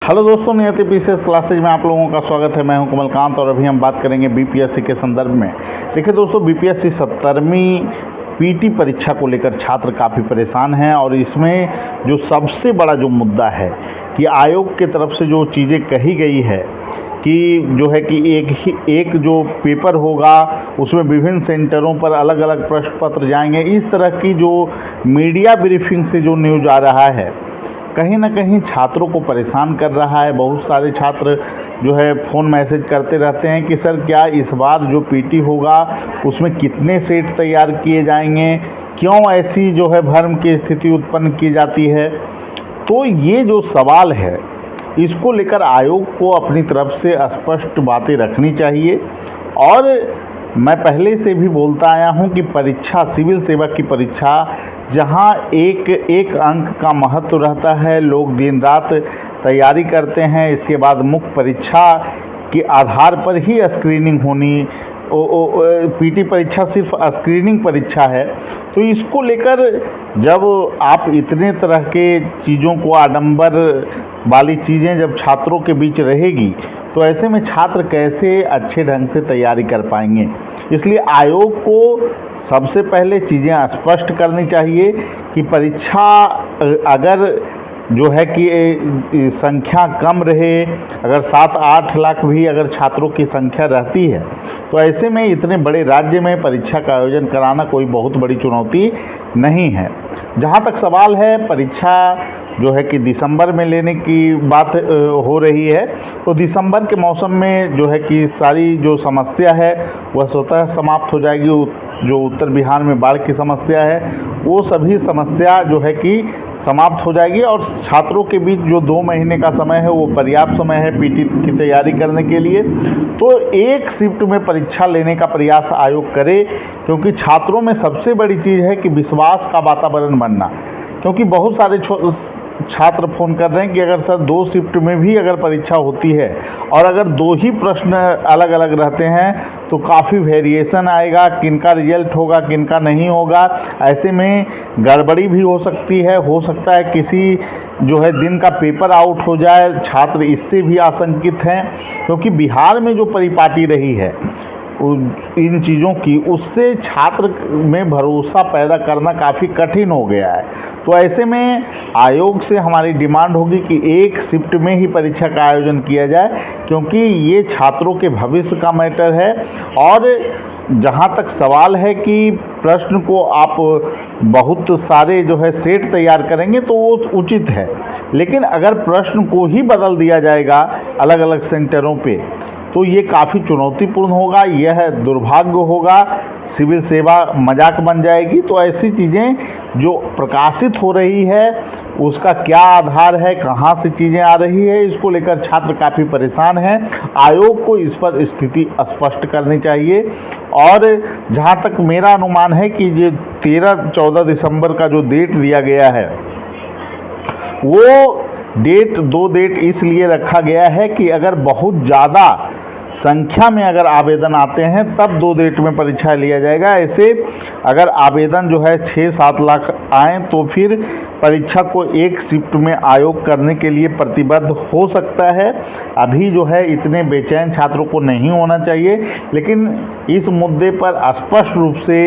Hello दोस्तों, नियति PCS classes में आप लोगों का स्वागत है। मैं हूं कमलकांत और अभी हम बात करेंगे बीपीएससी के संदर्भ में। देखिए दोस्तों, बीपीएससी 17वीं पीटी परीक्षा को लेकर छात्र काफ़ी परेशान हैं और इसमें जो सबसे बड़ा जो मुद्दा है कि आयोग की तरफ से जो चीज़ें कही गई है कि जो है कि एक जो पेपर होगा उसमें विभिन्न सेंटरों पर अलग अलग प्रश्न पत्र जाएंगे। इस तरह की जो मीडिया ब्रीफिंग से जो न्यूज़ आ रहा है कहीं ना कहीं छात्रों को परेशान कर रहा है। बहुत सारे छात्र जो है फ़ोन मैसेज करते रहते हैं कि सर क्या इस बार जो पीटी होगा उसमें कितने सेट तैयार किए जाएंगे, क्यों ऐसी जो है भ्रम की स्थिति उत्पन्न की जाती है। तो ये जो सवाल है इसको लेकर आयोग को अपनी तरफ से स्पष्ट बातें रखनी चाहिए। और मैं पहले से भी बोलता आया हूं कि परीक्षा, सिविल सेवा की परीक्षा जहां एक एक अंक का महत्व रहता है, लोग दिन रात तैयारी करते हैं, इसके बाद मुख्य परीक्षा के आधार पर ही स्क्रीनिंग होनी। पीटी परीक्षा सिर्फ स्क्रीनिंग परीक्षा है। तो इसको लेकर जब आप इतने तरह के चीज़ों को, आडंबर वाली चीज़ें जब छात्रों के बीच रहेगी तो ऐसे में छात्र कैसे अच्छे ढंग से तैयारी कर पाएंगे। इसलिए आयोग को सबसे पहले चीज़ें स्पष्ट करनी चाहिए कि परीक्षा अगर जो है कि संख्या कम रहे, अगर 7-8 लाख भी अगर छात्रों की संख्या रहती है तो ऐसे में इतने बड़े राज्य में परीक्षा का आयोजन कराना कोई बहुत बड़ी चुनौती नहीं है। जहाँ तक सवाल है परीक्षा जो है कि दिसंबर में लेने की बात हो रही है, तो दिसंबर के मौसम में जो है कि सारी जो समस्या है वह स्वतः समाप्त हो जाएगी। जो उत्तर बिहार में बाढ़ की समस्या है वो सभी समस्या जो है कि समाप्त हो जाएगी और छात्रों के बीच जो 2 महीने का समय है वो पर्याप्त समय है पीटी की तैयारी करने के लिए। तो एक शिफ्ट में परीक्षा लेने का प्रयास आयोग करे, क्योंकि छात्रों में सबसे बड़ी चीज़ है कि विश्वास का वातावरण बनना। क्योंकि बहुत सारे छात्र फ़ोन कर रहे हैं कि अगर सर 2 शिफ्ट में भी अगर परीक्षा होती है और अगर 2 ही प्रश्न अलग अलग रहते हैं तो काफ़ी वेरिएशन आएगा, किनका रिजल्ट होगा किनका नहीं होगा। ऐसे में गड़बड़ी भी हो सकती है, हो सकता है किसी जो है दिन का पेपर आउट हो जाए। छात्र इससे भी आशंकित हैं क्योंकि बिहार में जो परिपाटी रही है इन चीज़ों की, उससे छात्र में भरोसा पैदा करना काफ़ी कठिन हो गया है। तो ऐसे में आयोग से हमारी डिमांड होगी कि एक शिफ्ट में ही परीक्षा का आयोजन किया जाए, क्योंकि ये छात्रों के भविष्य का मैटर है। और जहाँ तक सवाल है कि प्रश्न को आप बहुत सारे जो है सेट तैयार करेंगे तो वो उचित है, लेकिन अगर प्रश्न को ही बदल दिया जाएगा अलग अलग सेंटरों पे तो ये काफ़ी चुनौतीपूर्ण होगा, यह दुर्भाग्य होगा, सिविल सेवा मजाक बन जाएगी। तो ऐसी चीज़ें जो प्रकाशित हो रही है उसका क्या आधार है, कहाँ से चीज़ें आ रही है, इसको लेकर छात्र काफ़ी परेशान हैं। आयोग को इस पर स्थिति स्पष्ट करनी चाहिए। और जहाँ तक मेरा अनुमान है कि ये 13-14 दिसंबर का जो डेट दिया गया है वो डेट 2 डेट इसलिए रखा गया है कि अगर बहुत ज़्यादा संख्या में अगर आवेदन आते हैं तब 2 डेट में परीक्षा लिया जाएगा। ऐसे अगर आवेदन जो है 6-7 लाख आए तो फिर परीक्षा को एक शिफ्ट में आयोग करने के लिए प्रतिबद्ध हो सकता है। अभी जो है इतने बेचैन छात्रों को नहीं होना चाहिए, लेकिन इस मुद्दे पर स्पष्ट रूप से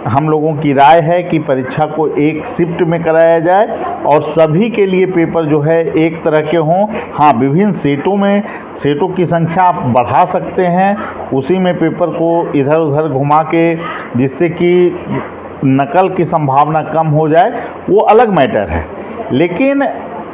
हम लोगों की राय है कि परीक्षा को एक शिफ्ट में कराया जाए और सभी के लिए पेपर जो है एक तरह के हों। हाँ, विभिन्न सेटों की संख्या आप बढ़ा सकते हैं, उसी में पेपर को इधर उधर घुमा के, जिससे कि नकल की संभावना कम हो जाए, वो अलग मैटर है। लेकिन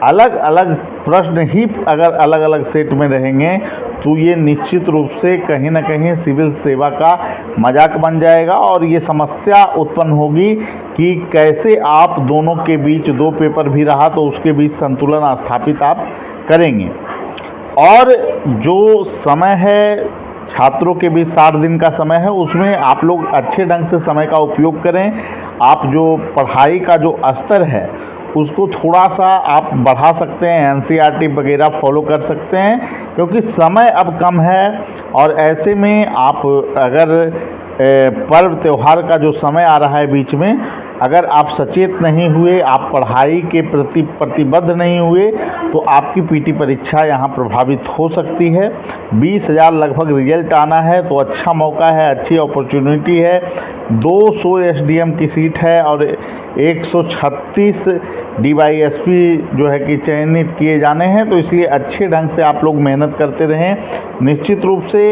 अलग अलग प्रश्न ही अगर अलग अलग सेट में रहेंगे तो ये निश्चित रूप से कहीं ना कहीं सिविल सेवा का मजाक बन जाएगा और ये समस्या उत्पन्न होगी कि कैसे आप दोनों के बीच 2 पेपर भी रहा तो उसके बीच संतुलन स्थापित आप करेंगे। और जो समय है छात्रों के बीच 60 दिन का समय है, उसमें आप लोग अच्छे ढंग से समय का उपयोग करें। आप जो पढ़ाई का जो स्तर है उसको थोड़ा सा आप बढ़ा सकते हैं, एनसीईआरटी वगैरह फॉलो कर सकते हैं, क्योंकि समय अब कम है। और ऐसे में आप अगर पर्व त्यौहार का जो समय आ रहा है बीच में, अगर आप सचेत नहीं हुए, आप पढ़ाई के प्रति प्रतिबद्ध नहीं हुए, तो आपकी पीटी परीक्षा यहाँ प्रभावित हो सकती है। 20,000 लगभग रिजल्ट आना है, तो अच्छा मौका है, अच्छी अपॉर्चुनिटी है। 200 एसडीएम की सीट है और 136 डीवाईएसपी जो है कि चयनित किए जाने हैं, तो इसलिए अच्छे ढंग से आप लोग मेहनत करते रहें। निश्चित रूप से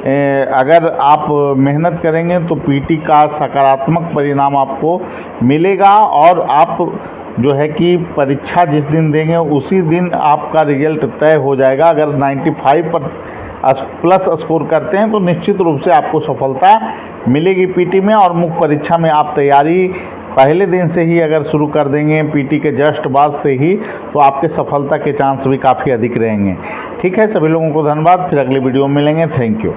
अगर आप मेहनत करेंगे तो पीटी का सकारात्मक परिणाम आपको मिलेगा और आप जो है कि परीक्षा जिस दिन देंगे उसी दिन आपका रिजल्ट तय हो जाएगा। अगर 95 प्लस स्कोर करते हैं तो निश्चित रूप से आपको सफलता मिलेगी पीटी में। और मुख्य परीक्षा में आप तैयारी पहले दिन से ही अगर शुरू कर देंगे, पीटी के जस्ट बाद से ही, तो आपके सफलता के चांस भी काफ़ी अधिक रहेंगे। ठीक है, सभी लोगों को धन्यवाद। फिर अगले वीडियो में मिलेंगे। Thank you.